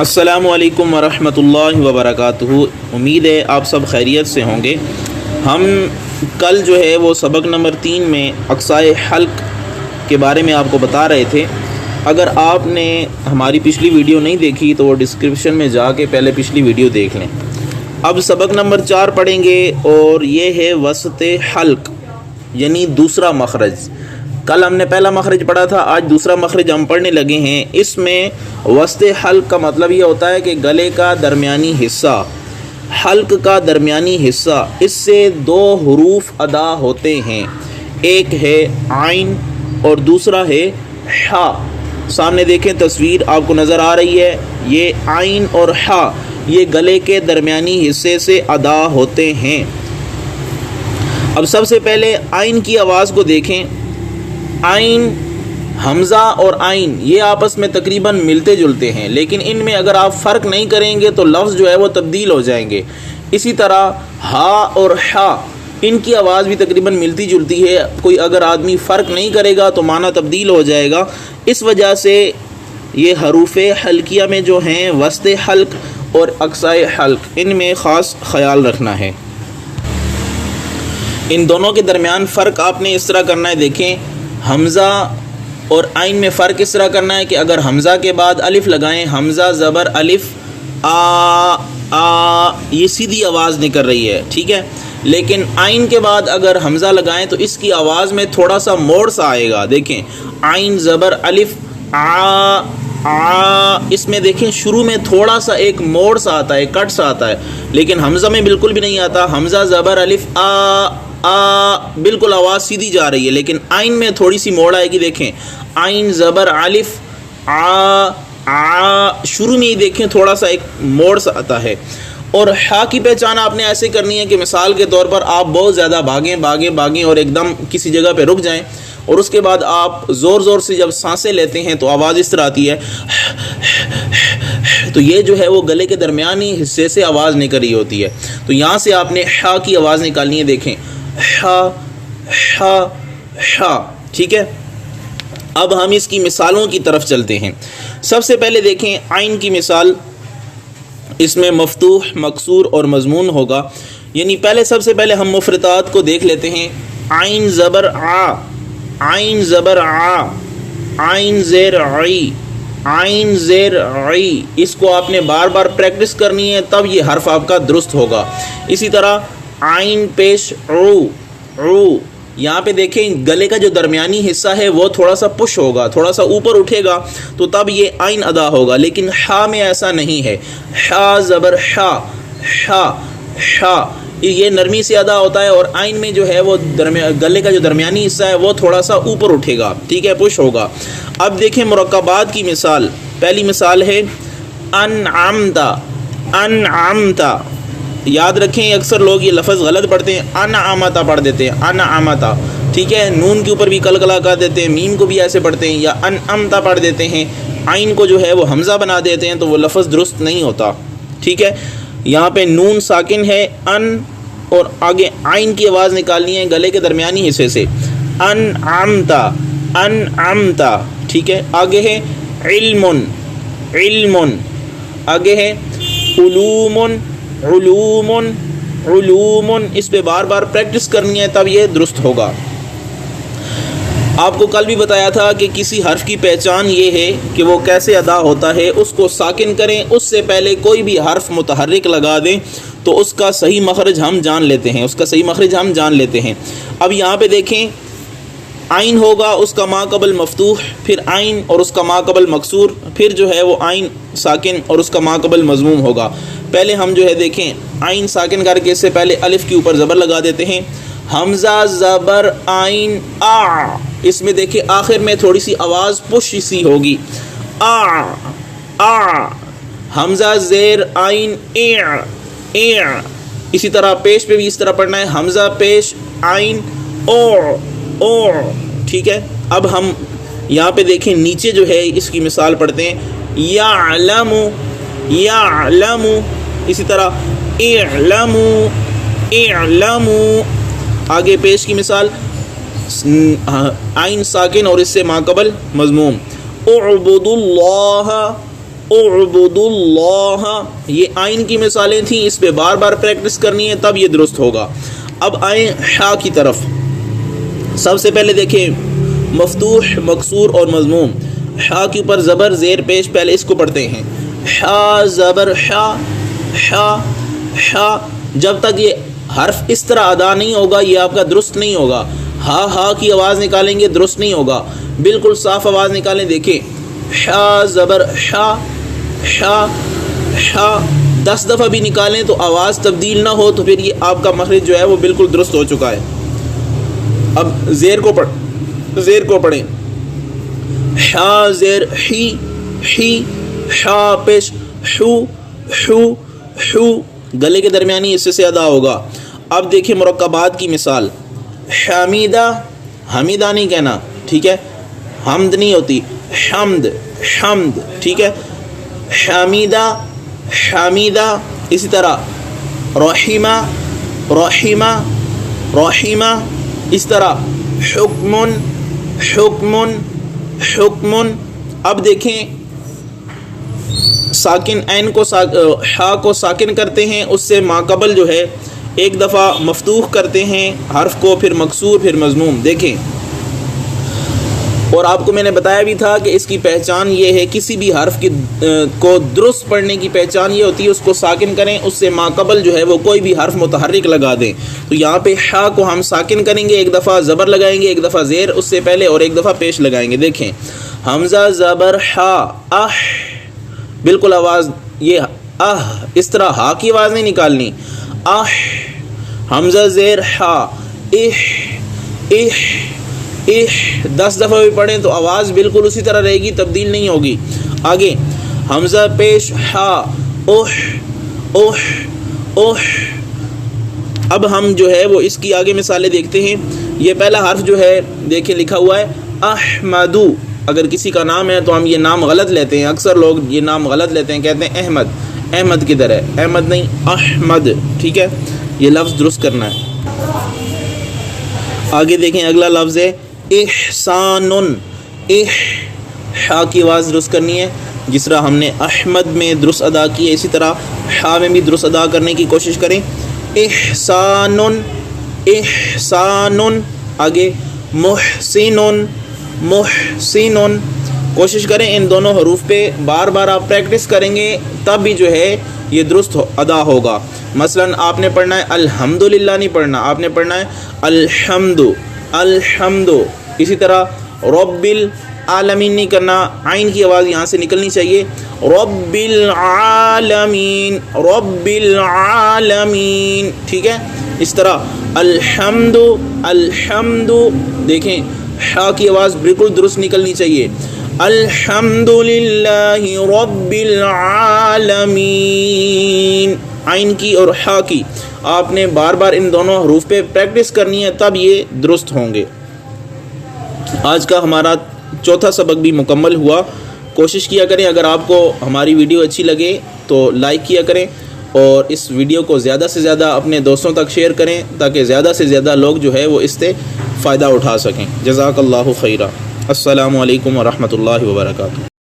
السلام علیکم ورحمۃ اللہ وبرکاتہ۔ امید ہے آپ سب خیریت سے ہوں گے۔ ہم کل جو ہے وہ سبق نمبر 3 میں اقصائے حلق کے بارے میں آپ کو بتا رہے تھے۔ اگر آپ نے ہماری پچھلی ویڈیو نہیں دیکھی تو وہ ڈسکرپشن میں جا کے پہلے پچھلی ویڈیو دیکھ لیں۔ اب سبق نمبر 4 پڑھیں گے اور یہ ہے وسط حلق یعنی دوسرا مخرج۔ کل ہم نے پہلا مخرج پڑھا تھا، آج دوسرا مخرج ہم پڑھنے لگے ہیں۔ اس میں وسط حلق کا مطلب یہ ہوتا ہے کہ گلے کا درمیانی حصہ، حلق کا درمیانی حصہ، اس سے 2 حروف ادا ہوتے ہیں، ایک ہے عین اور دوسرا ہے حا۔ سامنے دیکھیں تصویر آپ کو نظر آ رہی ہے، یہ عین اور حا یہ گلے کے درمیانی حصے سے ادا ہوتے ہیں۔ اب سب سے پہلے عین کی آواز کو دیکھیں۔ عین، حمزہ اور عین یہ آپس میں تقریباً ملتے جلتے ہیں، لیکن ان میں اگر آپ فرق نہیں کریں گے تو لفظ جو ہے وہ تبدیل ہو جائیں گے۔ اسی طرح ہا اور حا ان کی آواز بھی تقریباً ملتی جلتی ہے، کوئی اگر آدمی فرق نہیں کرے گا تو معنی تبدیل ہو جائے گا۔ اس وجہ سے یہ حروف حلقیہ میں جو ہیں وسط حلق اور اقصائے حلق، ان میں خاص خیال رکھنا ہے۔ ان دونوں کے درمیان فرق آپ نے اس طرح کرنا ہے، دیکھیں حمزہ اور عین میں فرق اس طرح کرنا ہے کہ اگر حمزہ کے بعد الف لگائیں، حمزہ زبر الف یہ سیدھی آواز نکل رہی ہے، ٹھیک ہے، لیکن عین کے بعد اگر حمزہ لگائیں تو اس کی آواز میں تھوڑا سا موڑ سا آئے گا۔ دیکھیں عین زبر الف اس میں دیکھیں شروع میں تھوڑا سا ایک موڑ سا آتا ہے، کٹ سا آتا ہے، لیکن حمزہ میں بالکل بھی نہیں آتا۔ حمزہ زبر الف بالکل آواز سیدھی جا رہی ہے، لیکن عین میں تھوڑی سی موڑ آئے گی۔ دیکھیں عین زبر الف شروع میں ہی دیکھیں تھوڑا سا ایک موڑ سا آتا ہے۔ اور حا کی پہچان آپ نے ایسے کرنی ہے کہ مثال کے طور پر آپ بہت زیادہ بھاگیں اور ایک دم کسی جگہ پہ رک جائیں، اور اس کے بعد آپ زور سے جب سانسیں لیتے ہیں تو آواز اس طرح آتی ہے، تو یہ جو ہے وہ گلے کے درمیانی حصے سے آواز نکل رہی ہوتی ہے۔ تو یہاں سے آپ نے حا کی آواز نکالنی ہے، دیکھیں حا، ٹھیک ہے۔ اب ہم اس کی مثالوں کی طرف چلتے ہیں۔ سب سے پہلے دیکھیں عین کی مثال، اس میں مفتوح، مکسور اور مضمون ہوگا، یعنی سب سے پہلے ہم مفردات کو دیکھ لیتے ہیں۔ عین زبر آ، عین زبر آ، عین زیر عی، عین زیر عی، اس کو آپ نے بار بار پریکٹس کرنی ہے، تب یہ حرف آپ کا درست ہوگا۔ اسی طرح عین پیش عو، یہاں پہ دیکھیں گلے کا جو درمیانی حصہ ہے وہ تھوڑا سا پش ہوگا، تھوڑا سا اوپر اٹھے گا، تو تب یہ عین ادا ہوگا، لیکن حا میں ایسا نہیں ہے۔ حا زبر حا یہ نرمی سے ادا ہوتا ہے، اور عین میں جو ہے وہ گلے کا جو درمیانی حصہ ہے وہ تھوڑا سا اوپر اٹھے گا، ٹھیک ہے، پش ہوگا۔ اب دیکھیں مرکبات کی مثال۔ پہلی مثال ہے انعمتا، یاد رکھیں اکثر لوگ یہ لفظ غلط پڑھتے ہیں، انعمتا پڑھ دیتے ہیں، انعمتا، ٹھیک ہے، نون کے اوپر بھی قلقلہ کر دیتے ہیں، میم کو بھی ایسے پڑھتے ہیں، یا انعمتا پڑھ دیتے ہیں، عین کو جو ہے وہ حمزہ بنا دیتے ہیں، تو وہ لفظ درست نہیں ہوتا، ٹھیک ہے۔ یہاں پہ نون ساکن ہے، ان، اور آگے عین کی آواز نکالنی ہے گلے کے درمیانی حصے سے، انعمتا، ٹھیک ہے۔ آگے ہے علم، آگے ہے علوم، اس پہ بار بار پریکٹس کرنی ہے، تب یہ درست ہوگا۔ آپ کو کل بھی بتایا تھا کہ کسی حرف کی پہچان یہ ہے کہ وہ کیسے ادا ہوتا ہے، اس کو ساکن کریں، اس سے پہلے کوئی بھی حرف متحرک لگا دیں تو اس کا صحیح مخرج ہم جان لیتے ہیں، اب یہاں پہ دیکھیں عین ہوگا، اس کا ما قبل مفتوح، پھر عین اور اس کا ما قبل مکسور، پھر جو ہے وہ عین ساکن اور اس کا ما قبل مضموم ہوگا۔ پہلے ہم جو ہے دیکھیں عین ساکن کر کے اس سے پہلے الف کے اوپر زبر لگا دیتے ہیں، حمزہ زبر عین آ، اس میں دیکھیں آخر میں تھوڑی سی آواز پش سی ہوگی، حمزہ زیر عین اسی طرح پیش پہ بھی اس طرح پڑھنا ہے، حمزہ پیش عین او، ٹھیک ہے۔ اب ہم یہاں پہ دیکھیں نیچے جو ہے اس کی مثال پڑھتے ہیں، یعلم، اسی طرح اعلم، آگے پیش کی مثال عین ساکن اور اس سے ما قبل مضموم، اعبدوا اللہ اعبداللہ، یہ آئین کی مثالیں تھیں، اس پہ بار بار پریکٹس کرنی ہے تب یہ درست ہوگا۔ اب آئیں حا کی طرف۔ سب سے پہلے دیکھیں مفتوح، مکسور اور مضموم۔ حا کے اوپر زبر زیر پیش، پہلے اس کو پڑھتے ہیں، حا زبر حا، حا حا۔ جب تک یہ حرف اس طرح ادا نہیں ہوگا یہ آپ کا درست نہیں ہوگا۔ ہا ہا کی آواز نکالیں گے درست نہیں ہوگا، بالکل صاف آواز نکالیں۔ دیکھیں حا زبر حا، حا حا 10 دفعہ بھی نکالیں تو آواز تبدیل نہ ہو تو پھر یہ آپ کا مخرج جو ہے وہ بالکل درست ہو چکا ہے۔ اب زیر کو پڑھیں، حا زیر حی، حی حا پیش حو، حو حو، گلے کے درمیانی حصے سے ادا ہوگا۔ اب دیکھیں مرکبات کی مثال، حمیدہ، حمیدہ نہیں کہنا، ٹھیک ہے، حمد نہیں ہوتی، حمد حمد، ٹھیک ہے، حمیدہ حمیدہ۔ اسی طرح رحیمہ رحیمہ رحیمہ، اس طرح حکمن حکمن حکمن۔ اب دیکھیں ساکن عین کو حا کو ساکن کرتے ہیں، اس سے ماقبل جو ہے ایک دفعہ مفتوح کرتے ہیں حرف کو، پھر مکسور، پھر مضموم۔ دیکھیں، اور آپ کو میں نے بتایا بھی تھا کہ اس کی پہچان یہ ہے، کسی بھی حرف کی کو درست پڑھنے کی پہچان یہ ہوتی ہے اس کو ساکن کریں، اس سے ماقبل جو ہے وہ کوئی بھی حرف متحرک لگا دیں۔ تو یہاں پہ حا کو ہم ساکن کریں گے، ایک دفعہ زبر لگائیں گے، ایک دفعہ زیر اس سے پہلے، اور ایک دفعہ پیش لگائیں گے۔ دیکھیں حمزہ زبر حا، اح، بالکل آواز یہ اس طرح ہا کی آواز نہیں نکالنی، اح، حمزہ زیر حا، اح اح اح، 10 دفعہ بھی پڑھیں تو آواز بالکل اسی طرح رہے گی، تبدیل نہیں ہوگی۔ آگے حمزہ پیش حا، اوہ اوہ اوہ۔ اب ہم جو ہے وہ اس کی آگے مثالیں دیکھتے ہیں۔ یہ پہلا حرف جو ہے دیکھیں لکھا ہوا ہے احمدو، اگر کسی کا نام ہے تو ہم یہ نام غلط لیتے ہیں، اکثر لوگ یہ نام غلط لیتے ہیں، کہتے ہیں احمد، احمد کدھر ہے، احمد نہیں احمد، ٹھیک ہے، یہ لفظ درست کرنا ہے۔ آگے دیکھیں اگلا لفظ ہے احسان، حا کی آواز درست کرنی ہے، جس طرح ہم نے احمد میں درست ادا کی ہے اسی طرح حا میں بھی درست ادا کرنے کی کوشش کریں۔ احسان احسان۔ آگے محسن محسن، کوشش کریں ان دونوں حروف پہ بار بار آپ پریکٹس کریں گے تب بھی جو ہے یہ درست ادا ہوگا۔ مثلا آپ نے پڑھنا ہے الحمدللہ نہیں پڑھنا، آپ نے پڑھنا ہے الحمد الحمد۔ اسی طرح رب العالمین نہیں کرنا، عین کی آواز یہاں سے نکلنی چاہیے، رب العالمین رب العالمین، ٹھیک ہے۔ اس طرح الحمد الحمد، دیکھیں حا کی آواز بالکل درست نکلنی چاہیے، الحمدللہ رب العالمین، عین کی اور حا کی آپ نے بار بار ان دونوں حروف پہ پریکٹس کرنی ہے تب یہ درست ہوں گے۔ آج کا ہمارا چوتھا سبق بھی مکمل ہوا۔ کوشش کیا کریں اگر آپ کو ہماری ویڈیو اچھی لگے تو لائک کیا کریں، اور اس ویڈیو کو زیادہ سے زیادہ اپنے دوستوں تک شیئر کریں تاکہ زیادہ سے زیادہ لوگ جو ہے وہ اس سے فائدہ اٹھا سکیں۔ جزاک اللہ خیرہ۔ السلام علیکم ورحمۃ اللہ وبرکاتہ۔